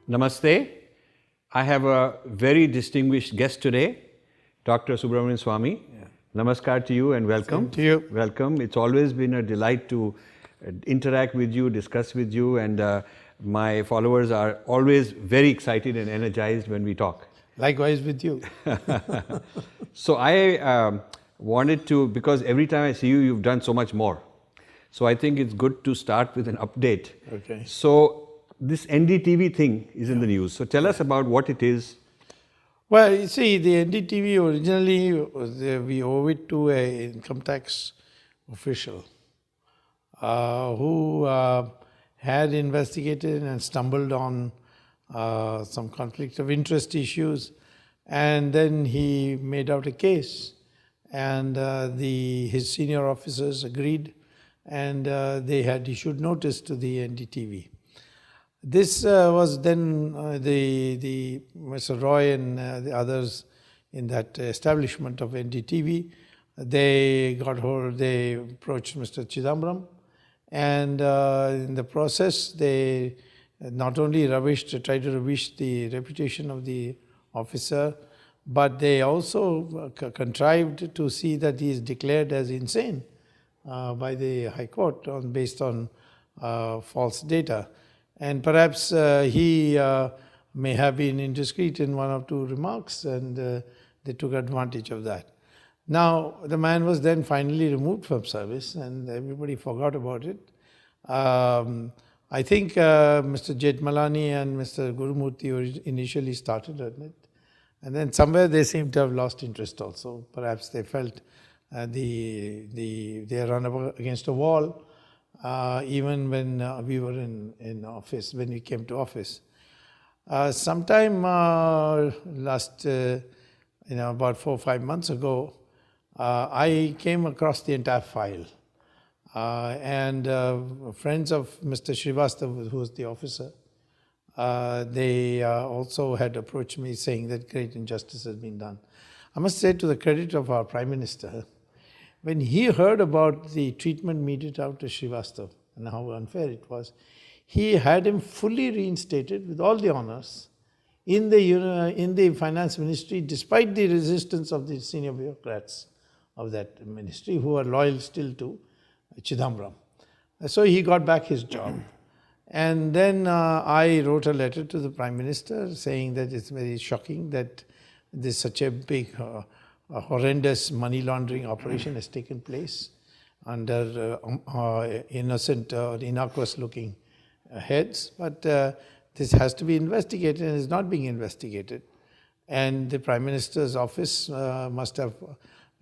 Namaste. I have a very distinguished guest today, Dr. Subramanian Swamy. Namaskar to you and welcome. Same to you. Welcome. It's always been a delight to interact with you, discuss with you, and my followers are always very excited and energized when we talk. Likewise with you. So I wanted to, because every time I see you, you've done so much more. So I think it's good to start with an update. Okay. So this NDTV thing is in the news. So tell us about what it is. Well, you see, the NDTV originally, we owe it to an income tax official who had investigated and stumbled on some conflict of interest issues, and then he made out a case, and his senior officers agreed, and they had issued notice to the NDTV. This was then the Mr. Roy and the others in that establishment of NDTV. They approached Mr. Chidambaram, and in the process they not only tried to rubbish the reputation of the officer, but they also contrived to see that he is declared as insane by the High Court based on false data. And perhaps he may have been indiscreet in one or two remarks, and they took advantage of that. Now, the man was then finally removed from service, and everybody forgot about it. I think Mr. Jethmalani and Mr. Gurumurthy initially started on it, and then somewhere they seem to have lost interest also. Perhaps they felt they run up against a wall. Even when we were in office, when we came to office. Sometime last, about 4 or 5 months ago, I came across the entire file. And friends of Mr. Srivastav, who was the officer, they also had approached me saying that great injustice has been done. I must say, to the credit of our Prime Minister, when he heard about the treatment meted out to Srivastav and how unfair it was, he had him fully reinstated with all the honors in the finance ministry, despite the resistance of the senior bureaucrats of that ministry who are loyal still to Chidambaram. So he got back his job. And then I wrote a letter to the Prime Minister saying that it's very shocking that there's such a big a horrendous money laundering operation has taken place under innocent or innocuous looking heads, but this has to be investigated and is not being investigated. And the Prime Minister's office must have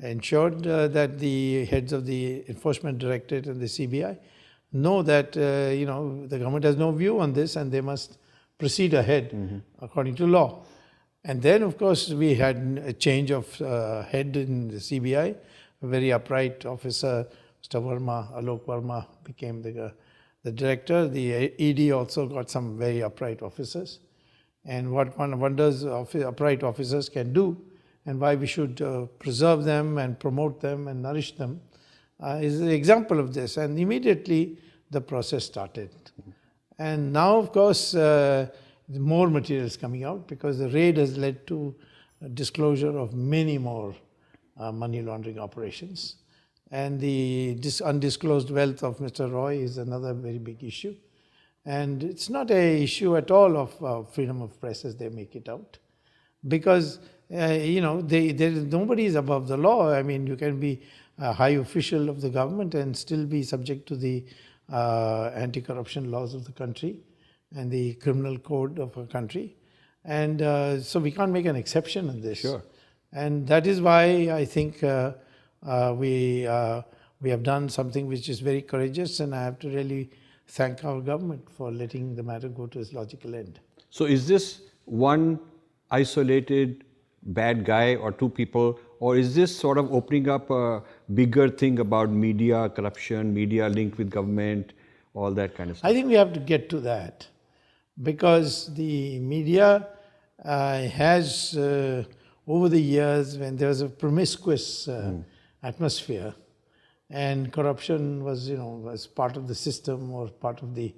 ensured that the heads of the Enforcement Directorate and the CBI know that the government has no view on this and they must proceed ahead according to law. And then, of course, we had a change of head in the CBI. A very upright officer, Mr. Alok Verma, became the director. The ED also got some very upright officers. And what one wonders upright officers can do, and why we should preserve them and promote them and nourish them, is an example of this. And immediately the process started. And now, of course, more material is coming out because the raid has led to disclosure of many more money laundering operations. And the undisclosed wealth of Mr. Roy is another very big issue. And it's not an issue at all of freedom of press as they make it out. Because, nobody is above the law. I mean, you can be a high official of the government and still be subject to the anti-corruption laws of the country and the criminal code of a country. And so we can't make an exception in this. Sure. And that is why I think we have done something which is very courageous, and I have to really thank our government for letting the matter go to its logical end. So is this one isolated bad guy or two people, or is this sort of opening up a bigger thing about media corruption, media linked with government, all that kind of stuff? I think we have to get to that, because the media has, over the years, when there was a promiscuous atmosphere, and corruption was, was part of the system or part of the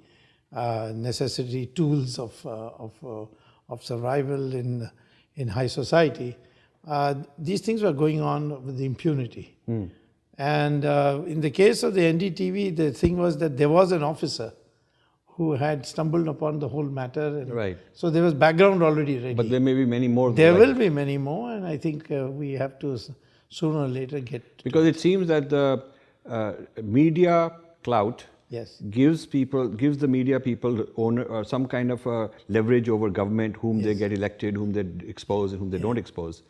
necessary tools of survival in high society. These things were going on with impunity. And in the case of the NDTV, the thing was that there was an officer who had stumbled upon the whole matter. And Right. so there was background already ready. But there may be many more. There like will be many more, and I think we have to sooner or later get. Because it seems that the media clout Yes. gives the media people some kind of leverage over government, whom they get elected, whom they expose, and whom they don't expose.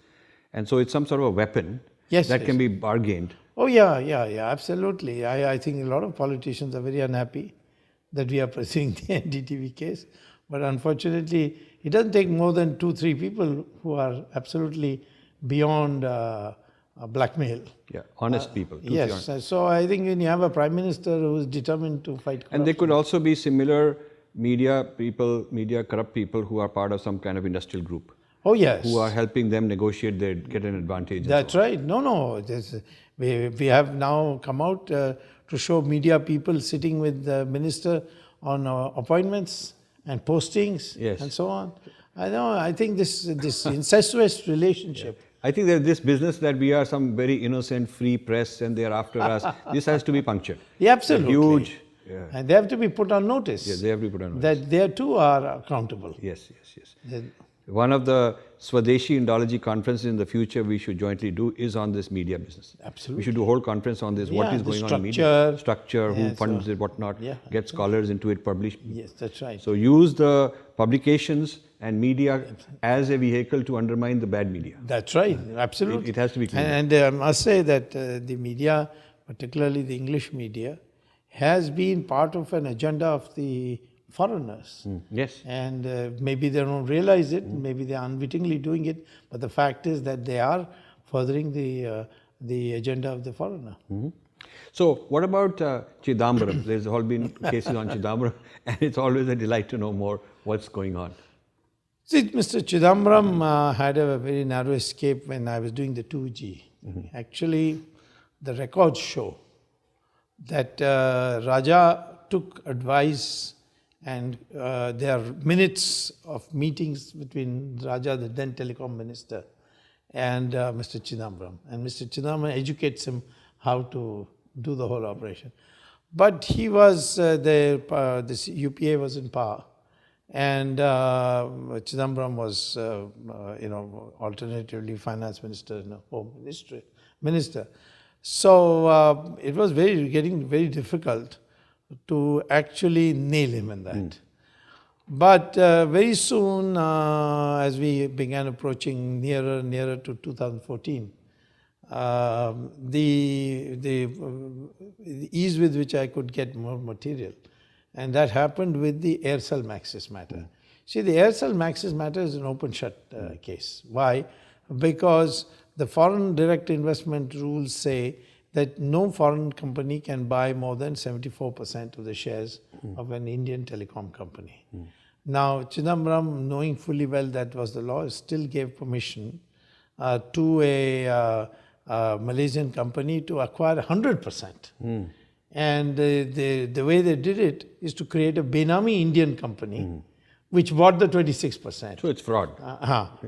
And so it's some sort of a weapon that can be bargained. Oh, yeah, absolutely. I think a lot of politicians are very unhappy that we are pursuing the NDTV case. But unfortunately, it doesn't take more than 2-3 people who are absolutely beyond blackmail. Yeah, honest people. Yes. So I think when you have a prime minister who is determined to fight corruption. And there could also be similar media corrupt people who are part of some kind of industrial group. Oh, yes. Who are helping them negotiate, they get an advantage. That's right. No. We have now come out to show media people sitting with the minister on appointments and postings and so on. I think this incestuous relationship. I think there's this business that we are some very innocent free press and they're after us. This has to be punctured. Yeah, absolutely. Huge. Yeah. And they have to be put on notice. Yeah, they have to be put on notice. That they too are accountable. Yes. One of the Swadeshi Indology conferences in the future we should jointly do is on this media business. Absolutely. We should do a whole conference on this. What is going on in media? Structure, who funds it, whatnot. Get scholars into it, publish. Yes, that's right. So use the publications and media as a vehicle to undermine the bad media. That's right. Absolutely. It has to be clear. And I must say that the media, particularly the English media, has been part of an agenda of the foreigners. Yes. And maybe they don't realize it, maybe they are unwittingly doing it, but the fact is that they are furthering the agenda of the foreigner. So what about Chidambaram? There's all been cases on Chidambaram, and it's always a delight to know more what's going on. See, Mr. Chidambaram had a very narrow escape when I was doing the 2G. Actually, the records show that Raja took advice, and there are minutes of meetings between Raja, the then telecom minister, and Mr. Chidambaram. And Mr. Chidambaram educates him how to do the whole operation. But he was, this UPA was in power, and Chidambaram was, alternatively finance minister and home minister. So it was getting very difficult to actually nail him in that. But very soon, as we began approaching nearer and nearer to 2014, the ease with which I could get more material, and that happened with the Aircel Maxis matter. See, the Aircel Maxis matter is an open-shut case. Why? Because the foreign direct investment rules say that no foreign company can buy more than 74% of the shares of an Indian telecom company. Now, Chidambaram, knowing fully well that was the law, still gave permission to a Malaysian company to acquire 100%. And the way they did it is to create a Benami Indian company, which bought the 26%. So it's fraud.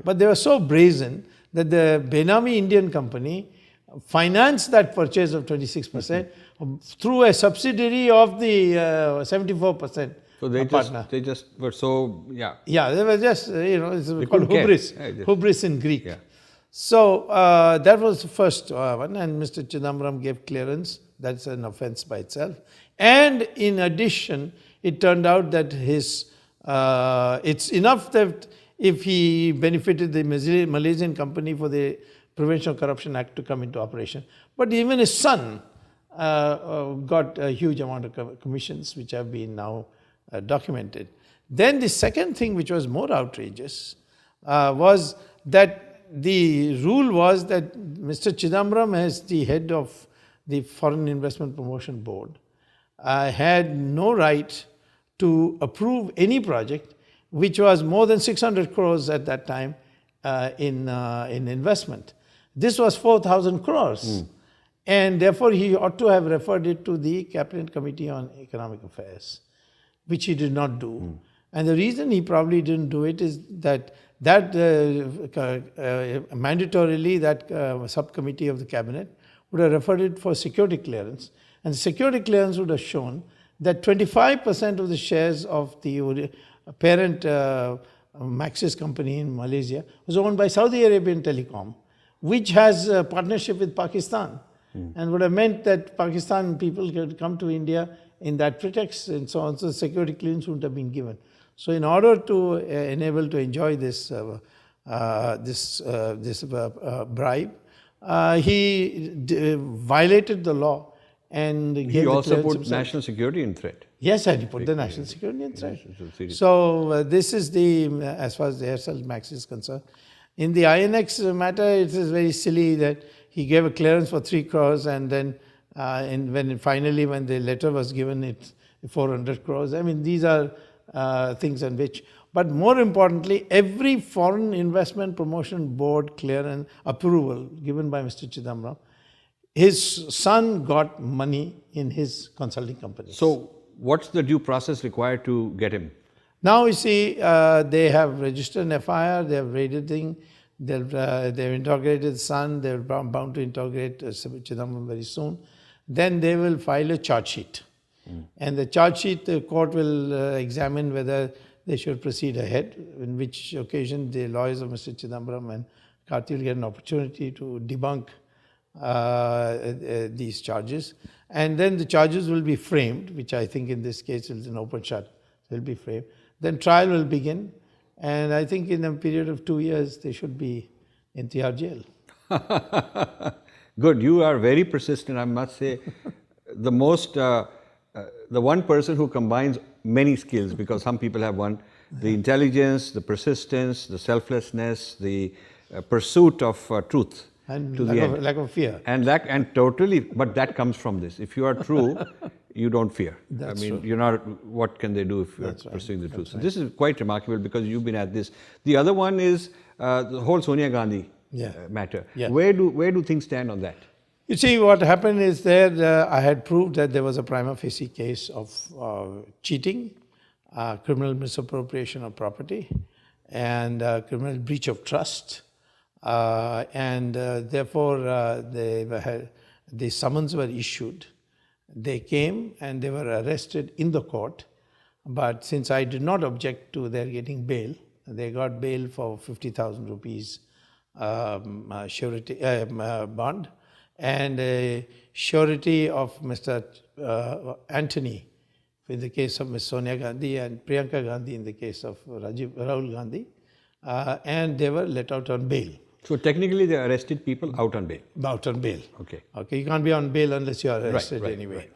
But they were so brazen that the Benami Indian company financed that purchase of 26% through a subsidiary of the 74% So they partner. just were so, Yeah, they were just, it's called hubris. Hubris in Greek. Yeah. So that was the first one, and Mr. Chidambaram gave clearance. That's an offense by itself. And in addition, it turned out that it's enough that if he benefited the Malaysian company for the Prevention of Corruption Act to come into operation. But even his son got a huge amount of commissions, which have been now documented. Then the second thing, which was more outrageous, was that the rule was that Mr. Chidambaram, as the head of the Foreign Investment Promotion Board, had no right to approve any project which was more than 600 crores at that time in investment. This was 4,000 crores. And therefore, he ought to have referred it to the Cabinet Committee on Economic Affairs. which he did not do. And the reason he probably didn't do it is that mandatorily that subcommittee of the cabinet would have referred it for security clearance. And the security clearance would have shown that 25% of the shares of the parent Maxis company in Malaysia was owned by Saudi Arabian Telecom, which has a partnership with Pakistan, and would have meant that Pakistan people could come to India in that pretext, and so on. So security clearance would have been given. So in order to enable to enjoy this bribe, he violated the law and gave He also the put himself. national security in threat. Yes, and he put the national security in threat. So this is as far as the Aircel Max is concerned. In the INX matter, it is very silly that he gave a clearance for 3 crores and then when the letter was given, it's 400 crores. I mean, these are things on which, but more importantly, every foreign investment promotion board clearance approval given by Mr. Chidambaram, his son got money in his consulting company. So what's the due process required to get him? Now you see, they have registered an FIR, they have raided thing, they've interrogated the son, they're bound to interrogate Chidambaram very soon. Then they will file a charge sheet. And the charge sheet, the court will examine whether they should proceed ahead, in which occasion the lawyers of Mr. Chidambaram and Karti will get an opportunity to debunk these charges. And then the charges will be framed, which I think in this case is an open shut, will be framed. Then trial will begin. And I think in a period of 2 years, they should be in Tihar jail. Good. You are very persistent, I must say. The one person who combines many skills, because some people have one, the intelligence, the persistence, the selflessness, the pursuit of truth. And to the end. lack of fear. And totally, but that comes from this. If you are true, you don't fear. That's I mean, true. you're not, what can they do if you're pursuing the truth? That's So this is quite remarkable because you've been at this. The other one is the whole Sonia Gandhi matter. Yeah. Where do things stand on that? You see, what happened is I had proved that there was a prima facie case of cheating, criminal misappropriation of property, and criminal breach of trust. Therefore, the summons were issued. They came and they were arrested in the court. But since I did not object to their getting bail, they got bail for 50,000 rupees surety bond and a surety of Mr. Anthony in the case of Ms. Sonia Gandhi and Priyanka Gandhi in the case of Rahul Gandhi. And they were let out on bail. So technically they arrested people out on bail. Out on bail. Okay. Okay, you can't be on bail unless you are arrested anyway. Right.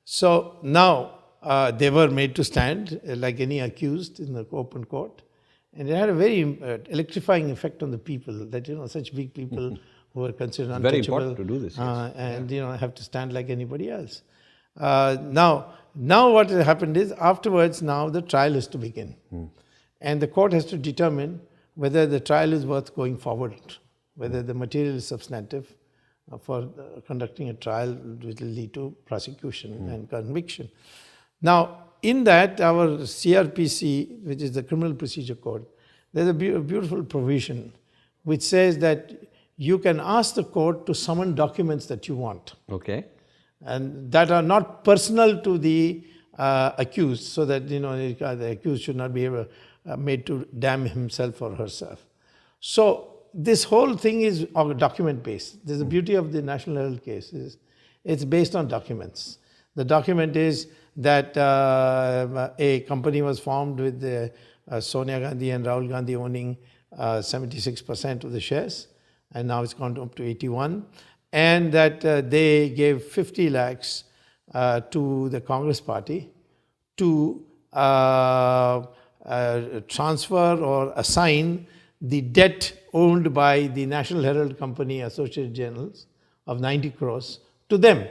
So now they were made to stand like any accused in the open court. And it had a very electrifying effect on the people that, such big people who were considered untouchable. Very important to do this. Yes. And, have to stand like anybody else. Now what happened is afterwards now the trial is to begin. And the court has to determine whether the trial is worth going forward, whether the material is substantive for conducting a trial which will lead to prosecution and conviction. Now, in that, our CRPC, which is the Criminal Procedure Code, there's a beautiful provision which says that you can ask the court to summon documents that you want. Okay. And that are not personal to the accused, so that the accused should not be made to damn himself or herself. So this whole thing is document based. There's the beauty of the National Herald case is it's based on documents. The document is that a company was formed with Sonia Gandhi and Rahul Gandhi owning 76% of the shares, and now it's gone up to 81, and that they gave 50 lakhs to the Congress party to transfer or assign the debt owned by the National Herald Company Associated Journals of 90 crores to them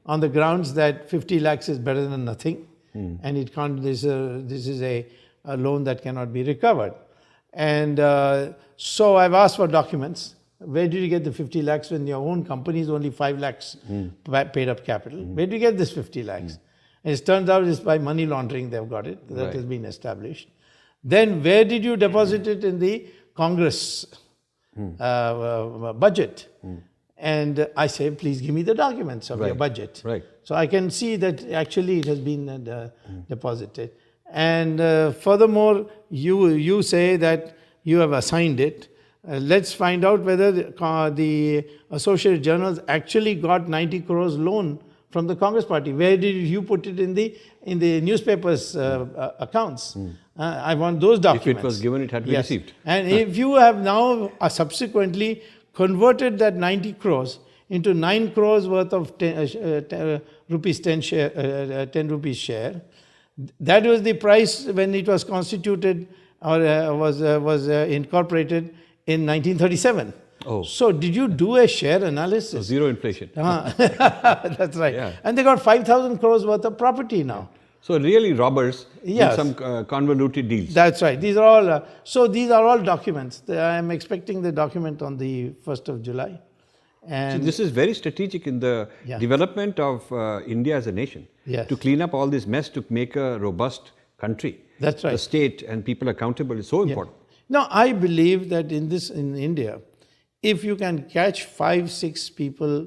on the grounds that 50 lakhs is better than nothing and it can't, this is a loan that cannot be recovered. And so I've asked for documents. Where did you get the 50 lakhs when your own company is only 5 lakhs paid up capital? Where did you get this 50 lakhs? And it turns out it's by money laundering they've got it. That Right. has been established. Then where did you deposit it? In the Congress budget. And I say, please give me the documents of your budget. Right. So I can see that actually it has been deposited. And furthermore, you say that you have assigned it. Let's find out whether the Associated Journals actually got 90 crores loan from the Congress party. Where did you put it in the newspapers' accounts? I want those documents. If it was given, it had to be received. And if you have now subsequently converted that 90 crores into 9 crores worth of 10 rupees share, that was the price when it was constituted or was incorporated in 1937. Oh. So did you do a share analysis? Zero inflation. That's right. Yeah. And they got 5,000 crores worth of property now. So really robbers Yes. did some convoluted deals. That's right. These are all, so these are all documents. I am expecting the document on the 1st of July. So And this is very strategic in the Yeah. development of India as a nation. Yes. To clean up all this mess, to make a robust country. That's right. The state and people accountable is so important. now I believe that in India, if you can catch 5-6 people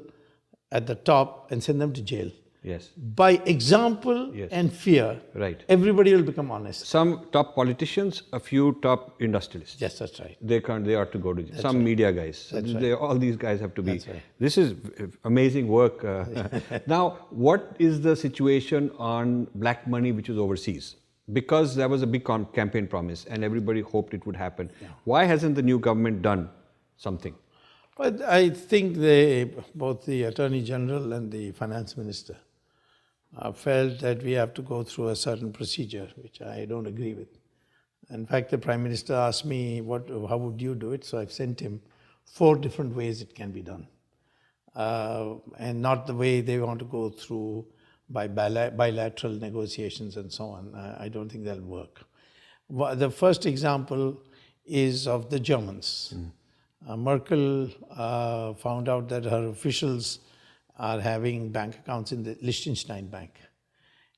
at the top and send them to jail, Yes. by example Yes. and fear, Right. everybody will become honest. Some top politicians, a few top industrialists. Yes, that's right. They can't. They ought to go to jail. Some media guys. All these guys have to be. That's right. This is amazing work. Now, what is the situation on black money which is overseas? Because there was a big campaign promise, and everybody hoped it would happen. Why hasn't the new government done something? But I think both the Attorney General and the Finance Minister felt that we have to go through a certain procedure, which I don't agree with. In fact, the Prime Minister asked me, how would you do it? So I've sent him 4 different ways it can be done. And not the way they want to go through by bilateral negotiations and so on. I don't think that'll work. The first example is of the Germans. Merkel found out that her officials are having bank accounts in the Liechtenstein Bank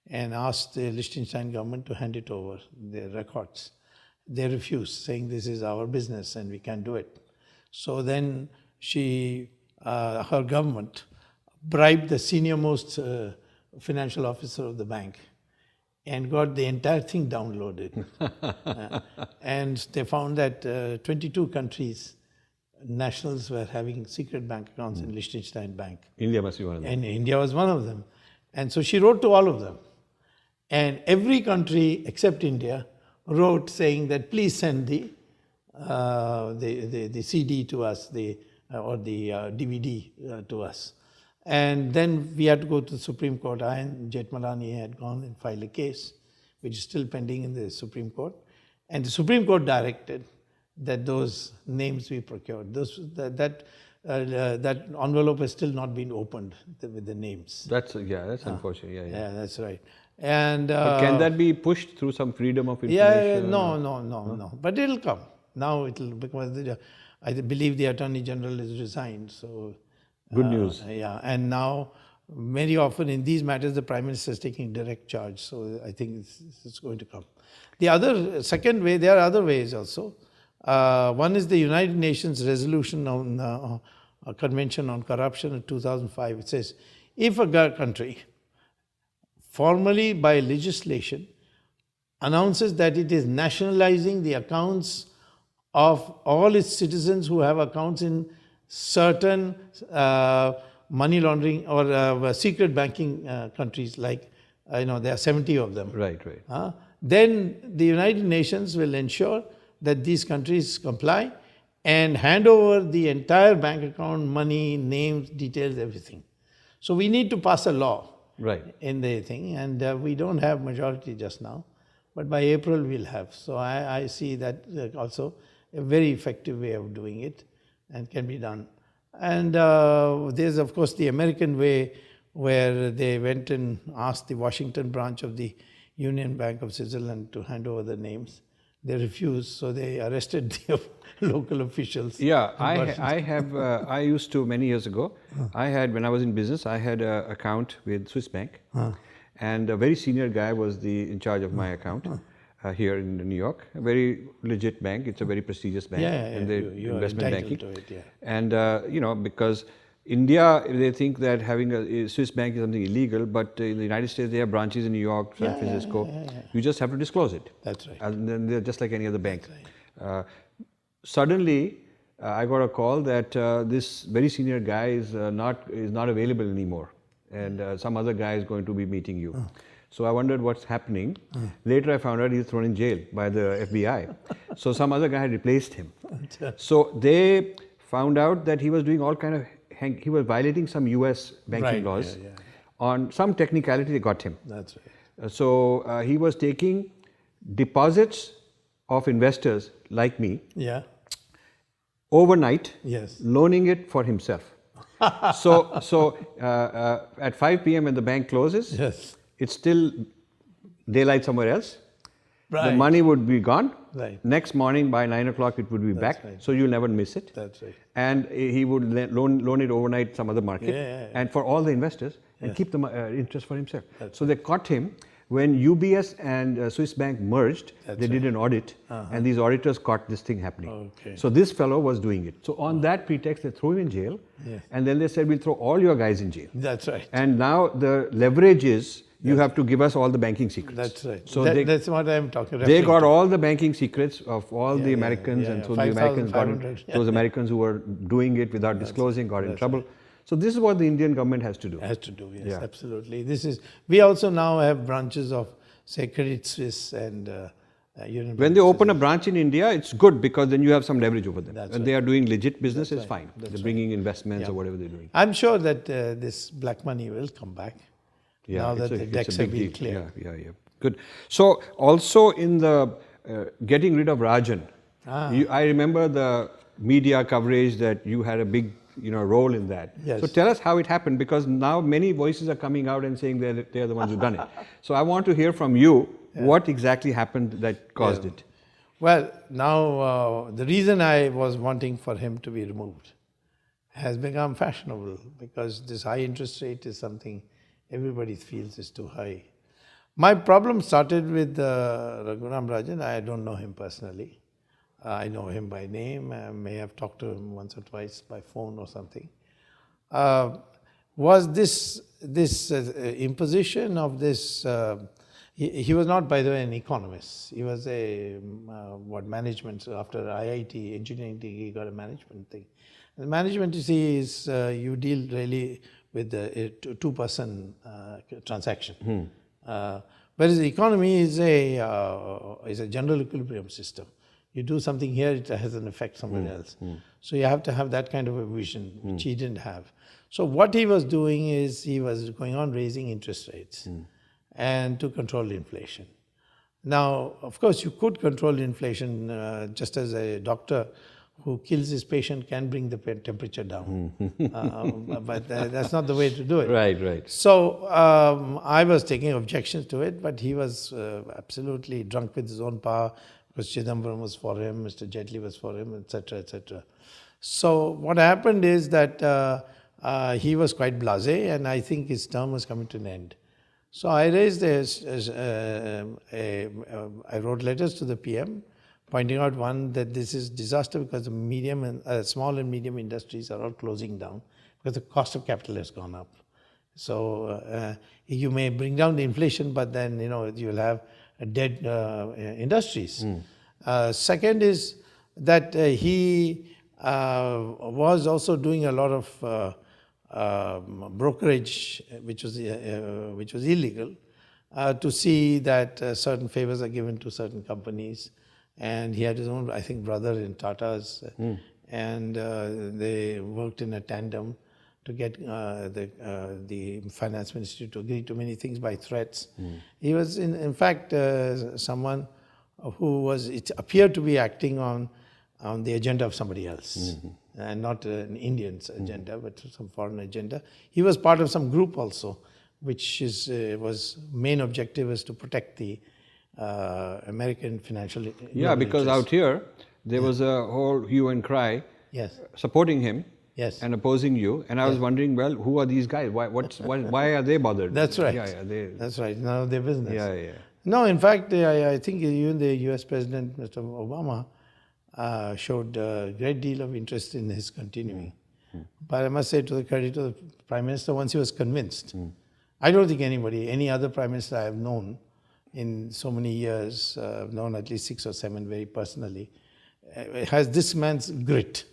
and asked the Liechtenstein government to hand it over, their records. They refused, saying this is our business and we can't do it. So then her government bribed the senior-most financial officer of the bank and got the entire thing downloaded. And they found that 22 countries, nationals were having secret bank accounts in Liechtenstein Bank. India must be one of them. And India was one of them. And so she wrote to all of them. And every country except India wrote saying that please send the CD to us, or the DVD to us. And then we had to go to the Supreme Court. I and Jethmalani had gone and filed a case, which is still pending in the Supreme Court. And the Supreme Court directed that those names be procured. That envelope has still not been opened with the names. That's unfortunate. Yeah, that's right. And But can that be pushed through some freedom of information? No. But it'll come. Now it'll, because I believe the Attorney General is resigned. So Good news. Yeah, and now very often in these matters the Prime Minister is taking direct charge. So I think it's going to come. The second way, there are other ways also. One is the United Nations resolution on a Convention on Corruption in 2005. It says, if a country formally by legislation announces that it is nationalizing the accounts of all its citizens who have accounts in certain money laundering or secret banking countries, like there are 70 of them. Right. Then the United Nations will ensure that these countries comply and hand over the entire bank account, money, names, details, everything. So we need to pass a law in the thing, and we don't have majority just now, but by April we'll have. So I see that also a very effective way of doing it and can be done. And there's of course the American way, where they went and asked the Washington branch of the Union Bank of Switzerland to hand over the names. They refused, so they arrested the local officials. Yeah, I used to, many years ago, when I was in business, I had an account with Swiss Bank. and a very senior guy was in charge of my account here in New York. A very legit bank. It's a very prestigious bank, and they you are investment entitled banking. to it, And because India, they think that having a Swiss bank is something illegal, but in the United States, they have branches in New York, San Francisco. You just have to disclose it. That's right. And then they're just like any other bank. Right. Suddenly, I got a call that this very senior guy is not available anymore, and some other guy is going to be meeting you. So I wondered what's happening. Later, I found out he was thrown in jail by the FBI. So some other guy had replaced him. So they found out that he was doing all kind of he was violating some U.S. banking laws. On some technicality, they got him. That's right. So he was taking deposits of investors like me. Yeah. Overnight, Yes. loaning it for himself. So at 5 p.m. when the bank closes, Yes. it's still daylight somewhere else. Right. The money would be gone. Right. Next morning by 9 o'clock it would be back. right. So you'll never miss it. That's right. And he would loan it overnight some other market and for all the investors and keep the interest for himself. So they caught him. When UBS and Swiss Bank merged, they did an audit, and these auditors caught this thing happening. Okay. So this fellow was doing it. So on that pretext, they threw him in jail, and then they said, we'll throw all your guys in jail. That's right. And now the leverage is, you have to give us all the banking secrets. That's right. So that's what I'm talking about. they got all the banking secrets of all the Americans, and so the 5,500, Americans got those Americans who were doing it without disclosing got in trouble. So this is what the Indian government has to do. Has to do, yes, absolutely. We also now have branches of, say, Credit Suisse and Union. When they open a branch in India, it's good because then you have some leverage over them. That's When they are doing legit business, it's fine. They're bringing investments or whatever they're doing. I'm sure that this black money will come back now that the decks have been cleared. Yeah. Good. So also in the getting rid of Rajan, I remember the media coverage that you had a big role in that. Yes. So tell us how it happened, because now many voices are coming out and saying that they're the ones who've done it. So I want to hear from you what exactly happened that caused it. Well, now the reason I was wanting for him to be removed has become fashionable, because this high interest rate is something everybody feels is too high. My problem started with Raghuram Rajan. I don't know him personally. I know him by name. I may have talked to him once or twice by phone or something. Was this imposition of this? He was not, by the way, an economist. He was a management. So after IIT engineering degree, he got a management thing. The management, you see, is you deal really with a two-person transaction. Whereas the economy is a general equilibrium system. You do something here, it has an effect somewhere else. So you have to have that kind of a vision, which he didn't have. So what he was doing is he was going on raising interest rates and to control inflation. Now, of course, you could control inflation just as a doctor who kills his patient can bring the temperature down. But that's not the way to do it. Right. So I was taking objections to it, but he was absolutely drunk with his own power, because Chidambaram was for him, Mr. Jaitley was for him, etc., etc. So what happened is that he was quite blasé, and I think his term was coming to an end. So I raised I wrote letters to the PM, pointing out, one, that this is disaster because the medium and small and medium industries are all closing down because the cost of capital has gone up. So you may bring down the inflation, but then you'll have dead industries. Second is that he was also doing a lot of brokerage, which was illegal, to see that certain favors are given to certain companies. And he had his own, I think, brother in Tata's, and they worked in a tandem to get the finance ministry to agree to many things by threats. He was, in fact, someone who it appeared to be acting on the agenda of somebody else, and not an Indian's agenda, but some foreign agenda. He was part of some group also, which was main objective is to protect the American financial. Yeah, because out here there was a whole hue and cry supporting him. Yes. and opposing you. And I was wondering, well, who are these guys? Why are they bothered? That's right. Yeah. That's right. None of their business. Yeah. No, in fact, I think even the U.S. President, Mr. Obama, showed a great deal of interest in his continuing. But I must say, to the credit of the Prime Minister, once he was convinced, I don't think any other Prime Minister I have known in so many years, I've known at least 6 or 7 very personally, has this man's grit.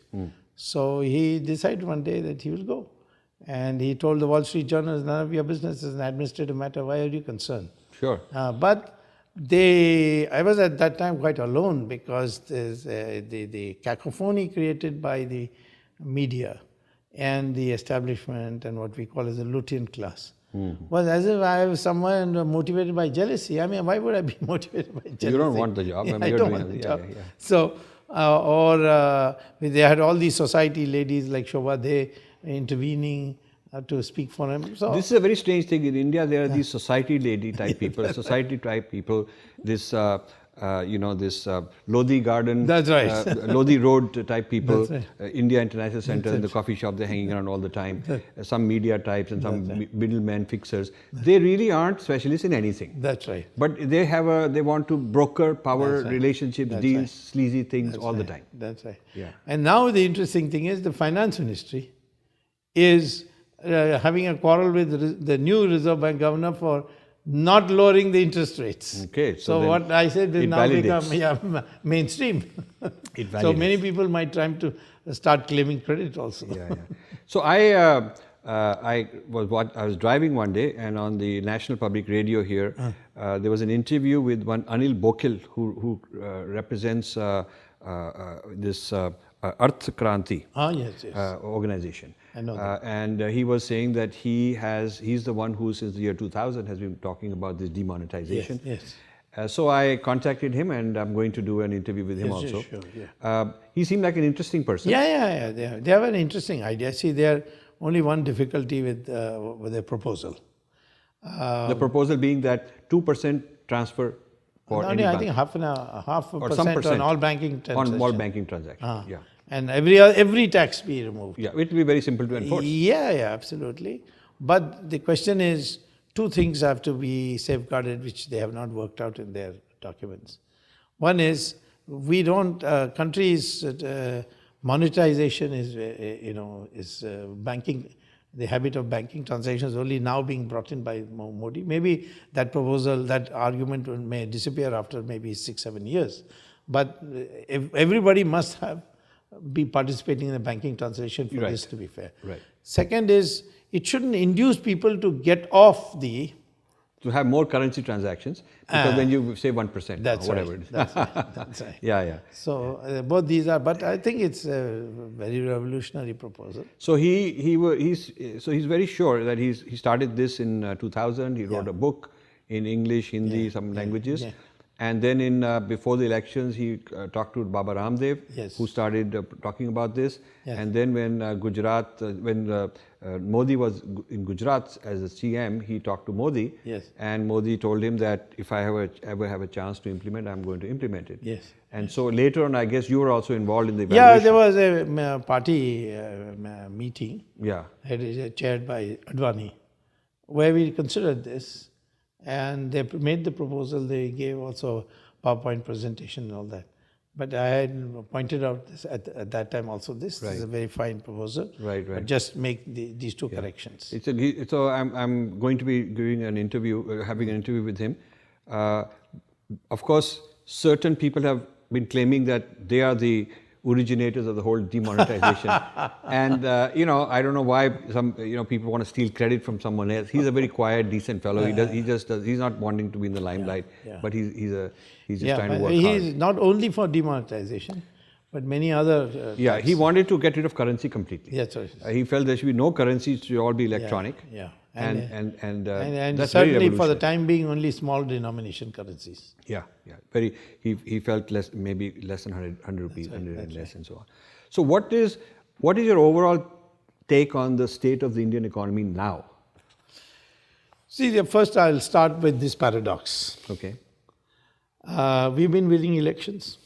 So he decided one day that he will go. And he told the Wall Street Journal, none of your business is an administrative matter, why are you concerned? Sure. But I was at that time quite alone because there's the cacophony created by the media and the establishment and what we call as the Lutein class was as if I was someone motivated by jealousy. I mean, why would I be motivated by jealousy? You don't want the job. Yeah, I mean, I you're don't doing want the it. job. Yeah. So, they had all these society ladies like Shobha De intervening to speak for him. So This is a very strange thing. In India, there are these society lady type people, society type people, this, this Lodi Garden, That's right. Lodi Road type people, That's India International Center, in the coffee shop, they're hanging around all the time, some media types and some middlemen fixers. They really aren't specialists in anything. that's right. But they want to broker power, relationships, deals, sleazy things all the time. That's right. Yeah. And now the interesting thing is the finance ministry is having a quarrel with the new Reserve Bank governor for not lowering the interest rates. Okay. So what I said has it now validates. become mainstream. It So validates. many people might try to start claiming credit also. Yeah. So I was driving one day, and on the National Public Radio here, there was an interview with one Anil Bokil, who represents this Arth Kranti Yes. organization. I know that. And he was saying that he's the one who since the year 2000 has been talking about this demonetization. Yes. So I contacted him, and I'm going to do an interview with him Yes, also. sure, yeah. He seemed like an interesting person. Yeah. They have an interesting idea. See, there only one difficulty with their proposal. The proposal being that 2% transfer for any I bank. think half a Or some percent on all banking transactions. on all banking transactions. Yeah. And every tax be removed. Yeah, it will be very simple to enforce. Yeah, absolutely. But the question is, two things have to be safeguarded, which they have not worked out in their documents. One is, countries' monetization is banking. The habit of banking transactions only now being brought in by Modi. Maybe that proposal, that argument may disappear after maybe 6-7 years. But everybody must be participating in a banking transaction for this to be fair. Right. Second is, it shouldn't induce people to get off to have more currency transactions, because then you save 1% that's or whatever right, it is. That's right. Yeah. So both these are, but I think it's a very revolutionary proposal. So he's very sure that he started this in 2000. He wrote a book in English, Hindi, some languages. Yeah. And then before the elections, he talked to Baba Ramdev, who started talking about this. Yes. And then when Modi was in Gujarat as a CM, he talked to Modi. Yes. And Modi told him that if I ever have a chance to implement, I'm going to implement it. Yes. And so later on, I guess you were also involved in the evaluation. Yeah, there was a party meeting Yeah. chaired by Advani, where we considered this, and they made the proposal. They gave also PowerPoint presentation and all that. But I had pointed out this at that time also. This is a very fine proposal. Right. But just make these two corrections. So I'm going to be giving an interview, having an interview with him. Of course, certain people have been claiming that they are the originators of the whole demonetization. And, I don't know why some, people want to steal credit from someone else. He's a very quiet, decent fellow. He's not wanting to be in the limelight, but he's just trying to work hard. He's not only for demonetization, but many other... he wanted to get rid of currency completely. Yes, sorry. He felt there should be no currency, it should all be electronic. Yeah. And that's certainly very for the time being, only small denomination currencies. Yeah. Very. He felt maybe less than 100 rupees, 100 and less, and so on. So what is your overall take on the state of the Indian economy now? See, first I'll start with this paradox. Okay. We've been winning elections,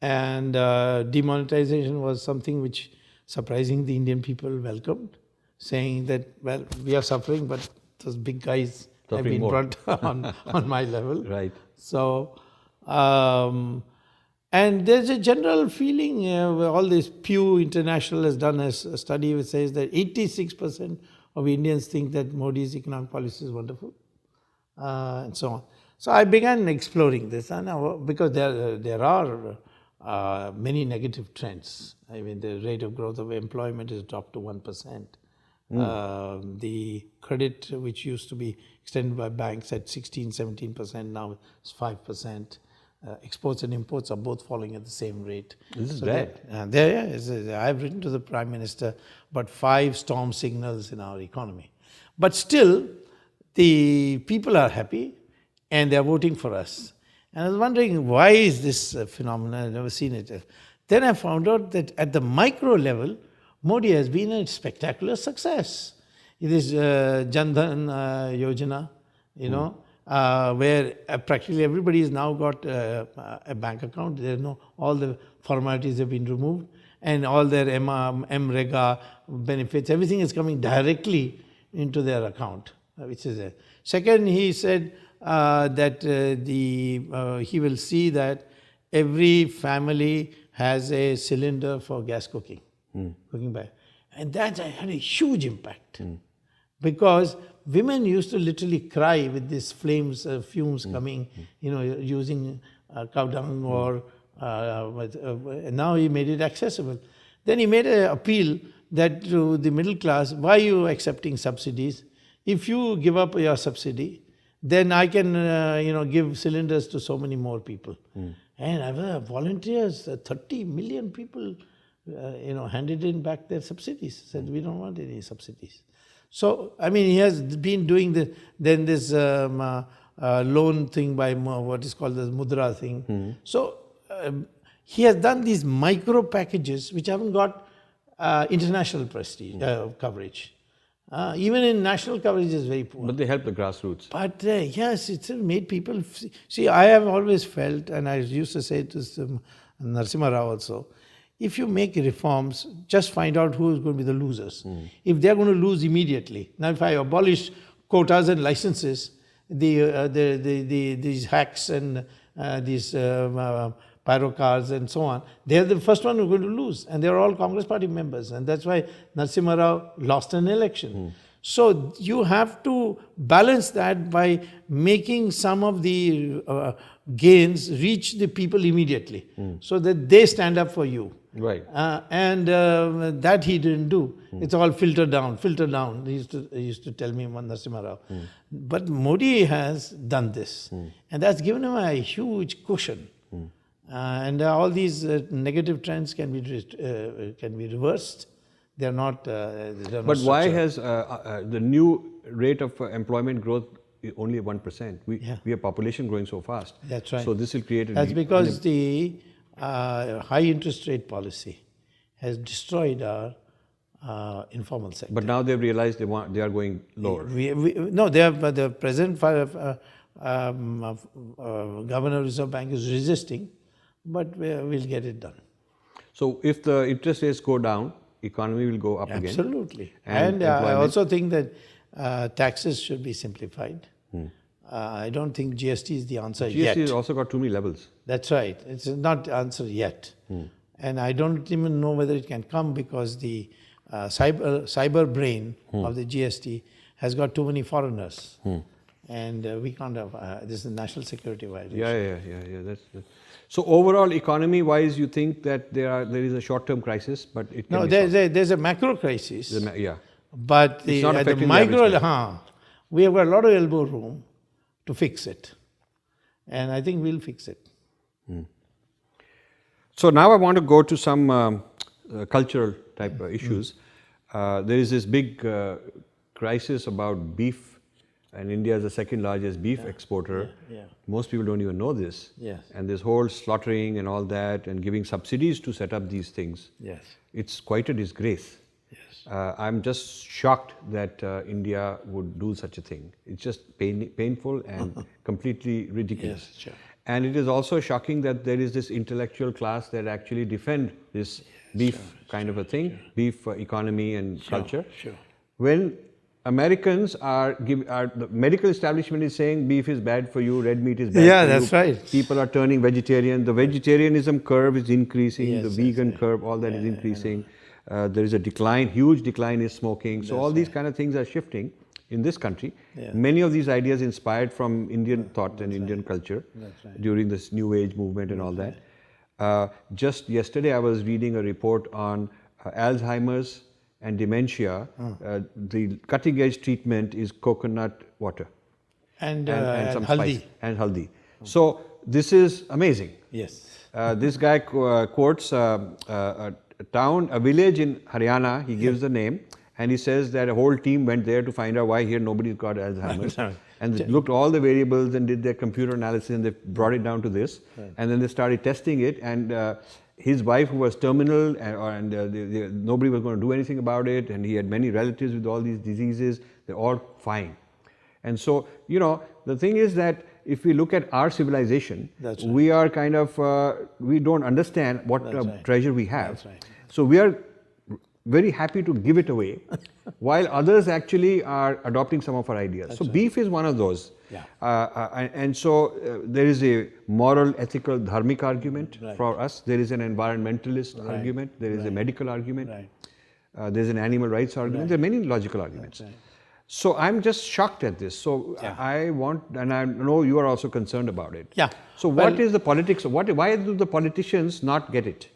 and demonetization was something which surprising the Indian people welcomed, saying that, well, we are suffering, but those big guys have Suffering been more. brought on my level. Right. So, and there's a general feeling, all this Pew International has done a study which says that 86% of Indians think that Modi's economic policy is wonderful, and so on. So I began exploring this, and because there are many negative trends. I mean, the rate of growth of employment has dropped to 1%. The credit, which used to be extended by banks at 16, 17%, now it's 5%. Exports and imports are both falling at the same rate. This is So bad. I've written to the Prime Minister about 5 storm signals in our economy. But still, the people are happy and they're voting for us. And I was wondering, why is this phenomenon? I've never seen it. Then I found out that at the micro level, Modi has been a spectacular success. It is Jan Dhan Yojana, where practically everybody has now got a bank account. All the formalities have been removed, and all their MREGA benefits, everything is coming directly into their account, which is a. Second, he said that he will see that every family has a cylinder for gas cooking, cooking by, and that had a huge impact, because women used to literally cry with these fumes coming, using cow dung or. Now he made it accessible. Then he made an appeal that to the middle class, why are you accepting subsidies? If you give up your subsidy, then I can give cylinders to so many more people. And I have volunteers, 30 million people handed in back their subsidies, said we don't want any subsidies. So, I mean, he has been doing this loan thing by what is called the Mudra thing. So, he has done these micro packages which haven't got international prestige coverage. Even in national coverage is very poor. But they help the grassroots. But yes, it's made people see. I have always felt, and I used to say to Narasimha Rao also, if you make reforms, just find out who is going to be the losers. If they're going to lose immediately. Now, if I abolish quotas and licenses, these hacks and these pyro cars and so on, they're the first one who are going to lose. And they're all Congress Party members. And that's why Narasimha Rao lost an election. So you have to balance that by making some of the gains reach the people immediately, so that they stand up for you. Right. And that he didn't do. It's all filter down. He used to tell me Narasimha Rao. But Modi has done this. And that's given him a huge cushion. And all these negative trends can be reversed. They're not. But why has the new rate of employment growth only 1%? We have population growing so fast. That's right. So this will create. That's because the high interest rate policy has destroyed our informal sector. But now they've realized they are going lower. The present Governor of Reserve Bank is resisting, but we'll get it done. So if the interest rates go down, economy will go up again. Absolutely. And I also think that taxes should be simplified. I don't think GST is the answer yet. GST has also got too many levels. That's right. It's not the answer yet. And I don't even know whether it can come because the cyber brain of the GST has got too many foreigners. And we can't have, this is a national security violation. Yeah. That's so overall, economy-wise, you think that there is a short-term crisis, but it can be solved. There's a macro crisis. Yeah. But at the micro, we have got a lot of elbow room to fix it. And I think we'll fix it. So now I want to go to some cultural type issues. There is this big crisis about beef, and India is the second largest beef exporter. Most people don't even know this. And this whole slaughtering and all that, and giving subsidies to set up these things. It's quite a disgrace. I'm just shocked that India would do such a thing. It's just painful and completely ridiculous. And it is also shocking that there is this intellectual class that actually defend this beef kind of a thing, beef economy and culture. Sure. When Americans the medical establishment is saying beef is bad for you, red meat is bad for you. Yeah, that's right. People are turning vegetarian. The vegetarianism curve is increasing. Yes, the vegan curve, all that is increasing. There is a decline, huge decline in smoking. So all these kind of things are shifting in this country. Yeah. Many of these ideas inspired from Indian thought and Indian culture during this New Age movement and all that. Just yesterday, I was reading a report on Alzheimer's and dementia. The cutting edge treatment is coconut water And some haldi. spice and haldi. So this is amazing. Yes. This guy quotes a village in Haryana. He gives the name. And he says that a whole team went there to find out why here nobody's got Alzheimer's. And they looked all the variables and did their computer analysis and they brought it down to this. And then they started testing it. And his wife, who was terminal, and nobody was going to do anything about it. And he had many relatives with all these diseases. They're all fine. And so, the thing is that if we look at our civilization, we are kind of, we don't understand what treasure we have. So we are very happy to give it away, while others actually are adopting some of our ideas. So beef is one of those. And so there is a moral, ethical, dharmic argument for us. There is an environmentalist argument. There is a medical argument. There is an animal rights argument. There are many logical arguments. So I'm just shocked at this. So I want, and I know you are also concerned about it. So what is the politics? Why do the politicians not get it?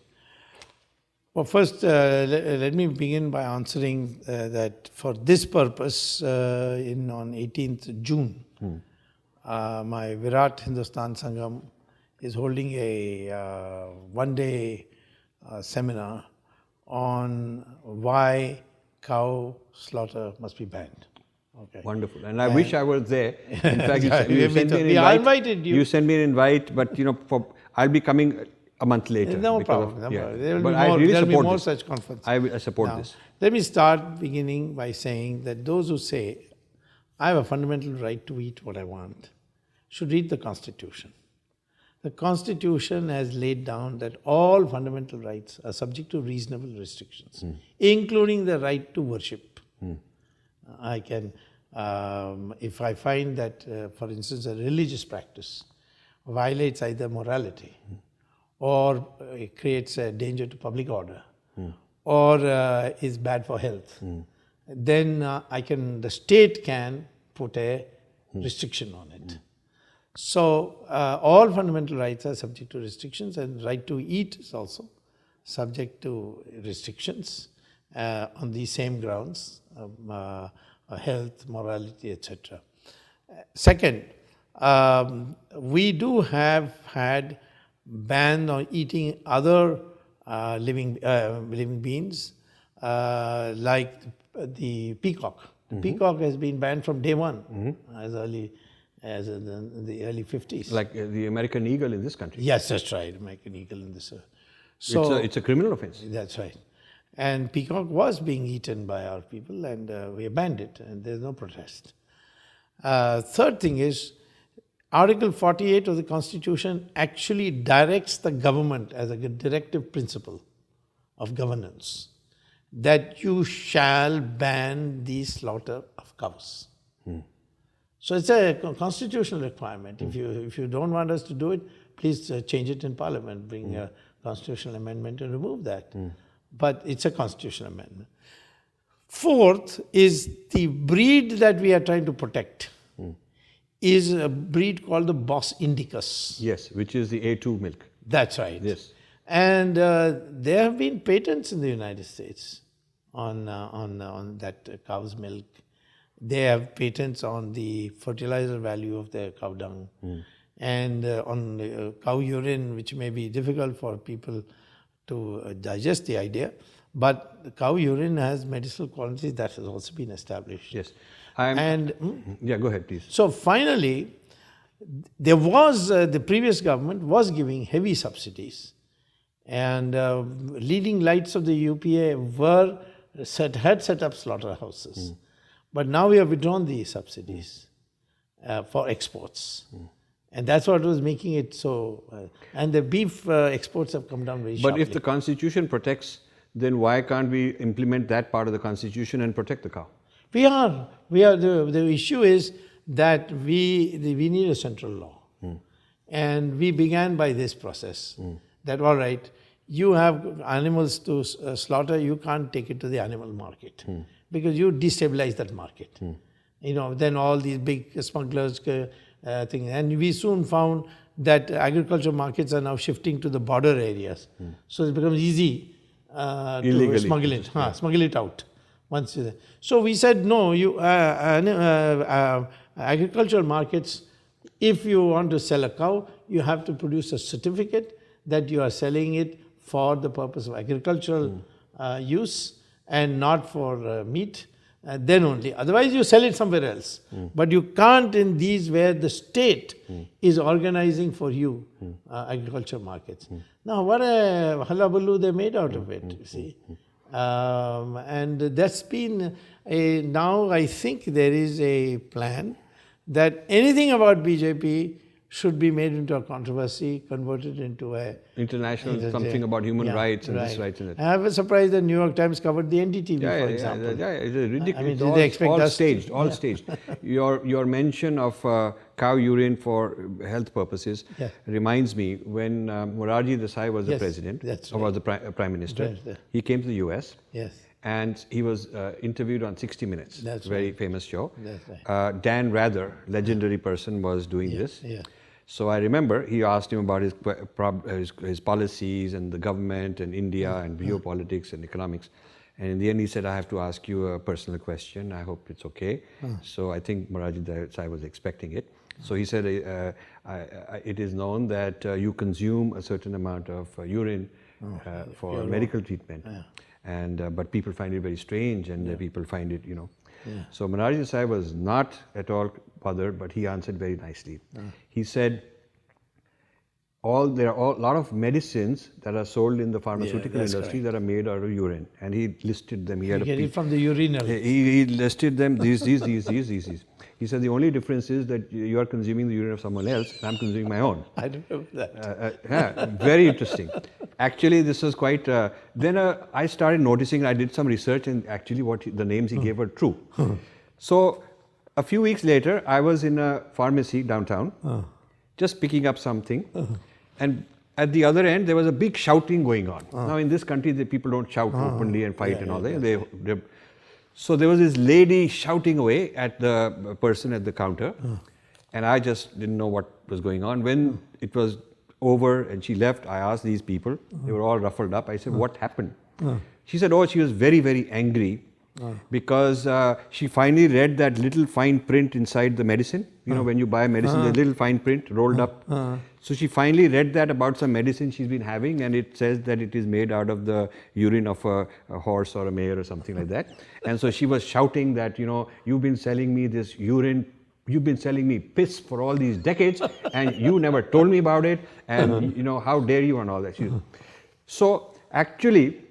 Well, first, let me begin by answering that for this purpose, on 18th June, my Virat Hindustan Sangam is holding a one-day seminar on why cow slaughter must be banned. Okay. Wonderful. And I wish I was there. In fact, you sent me an invite. I invited you. You sent me an invite, but I'll be coming a month later. No problem. There will be more such conferences. I support this. Let me start beginning by saying that those who say, I have a fundamental right to eat what I want, should read the Constitution. The Constitution has laid down that all fundamental rights are subject to reasonable restrictions, including the right to worship. I can, if I find that, for instance, a religious practice violates either morality or it creates a danger to public order or is bad for health, then the state can put a restriction on it. So all fundamental rights are subject to restrictions, and right to eat is also subject to restrictions on these same grounds, health, morality, etc. Second, we do have had ban on eating other living beings, like the peacock. The peacock has been banned from day one, as early as in the early 50s. Like the American eagle in this country. Yes, that's right, American eagle in this. So it's a criminal offense. That's right. And peacock was being eaten by our people, and we banned it, and there's no protest. Third thing is, Article 48 of the Constitution actually directs the government as a directive principle of governance that you shall ban the slaughter of cows. So it's a constitutional requirement. If you don't want us to do it, please change it in Parliament, bring a constitutional amendment and remove that. But it's a constitutional amendment. Fourth is the breed that we are trying to protect is a breed called the Bos Indicus. Yes, which is the A2 milk. That's right. Yes. And there have been patents in the United States on that cow's milk. They have patents on the fertilizer value of their cow dung and on cow urine, which may be difficult for people to digest the idea. But the cow urine has medicinal qualities that has also been established. Yes. Yeah, go ahead, please. So finally, there was, the previous government was giving heavy subsidies. And leading lights of the UPA had set up slaughterhouses. But now we have withdrawn the subsidies for exports. And that's what was making it so. And the beef exports have come down very But sharply. if the Constitution protects, then why can't we implement that part of the Constitution and protect the cow? We are. The issue is that we need a central law. And we began by this process. That, all right, you have animals to slaughter, you can't take it to the animal market. Because you destabilize that market. Then all these big smugglers things. And we soon found that agriculture markets are now shifting to the border areas. So it becomes easy to smuggle it out. Once so we said, no, agricultural markets, if you want to sell a cow, you have to produce a certificate that you are selling it for the purpose of agricultural use and not for meat. Then only. Otherwise, you sell it somewhere else. But you can't in these where the state is organizing for you agriculture markets. Now, what a hullabaloo they made out of it, you see. And that's been now I think there is a plan that anything about BJP should be made into a controversy, converted into a international something about human rights and this rights and that. I was surprised the New York Times covered the NDTV, for example. Yeah, it's ridiculous. I mean, did they expect us staged, all staged. Your mention of cow urine for health purposes reminds me when Morarji Desai was the president, or was the prime minister. He came to the US. Yes. And he was interviewed on 60 Minutes, That's very famous show. That's right. Dan Rather, legendary person, was doing this. Yeah. So I remember he asked him about his policies and the government and India and geopolitics and economics. And in the end he said, I have to ask you a personal question. I hope it's okay. So I think Morarji Desai was expecting it. So he said, it is known that you consume a certain amount of urine for medical treatment. And but people find it very strange, and people find it, So Morarji Desai was not at all bothered, but he answered very nicely. He said, there are a lot of medicines that are sold in the pharmaceutical industry that are made out of urine, and he listed them. He had get it from the urinal. He listed them. These. He said the only difference is that you are consuming the urine of someone else, and I'm consuming my own. I don't know that. Very interesting. Actually, this was quite. Then I started noticing. I did some research, and actually, the names he gave were true. So, a few weeks later, I was in a pharmacy downtown, just picking up something, and at the other end there was a big shouting going on. Now, in this country, the people don't shout openly and fight and all that. So there was this lady shouting away at the person at the counter, and I just didn't know what was going on. When it was over and she left, I asked these people, they were all ruffled up. I said, what happened? She said, she was very, very angry because she finally read that little fine print inside the medicine. When you buy medicine, the little fine print rolled up. So she finally read that about some medicine she's been having, and it says that it is made out of the urine of a horse or a mare or something like that. And so she was shouting that, you've been selling me this urine, you've been selling me piss for all these decades, and you never told me about it, and how dare you and all that. So actually,